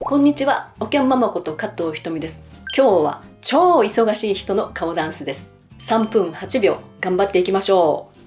こんにちは、おきゃんママこと加藤ひとみです。今日は超忙しい人の顔ダンスです。3分8秒頑張っていきましょう。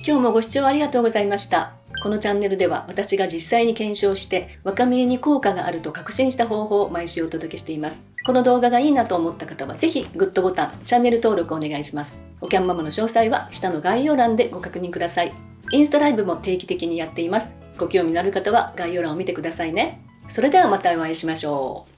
今日もご視聴ありがとうございました。このチャンネルでは私が実際に検証して若見えに効果があると確信した方法を毎週お届けしています。この動画がいいなと思った方はぜひグッドボタン、チャンネル登録お願いします。おきゃんママの詳細は下の概要欄でご確認ください。インスタライブも定期的にやっています。ご興味のある方は概要欄を見てくださいね。それではまたお会いしましょう。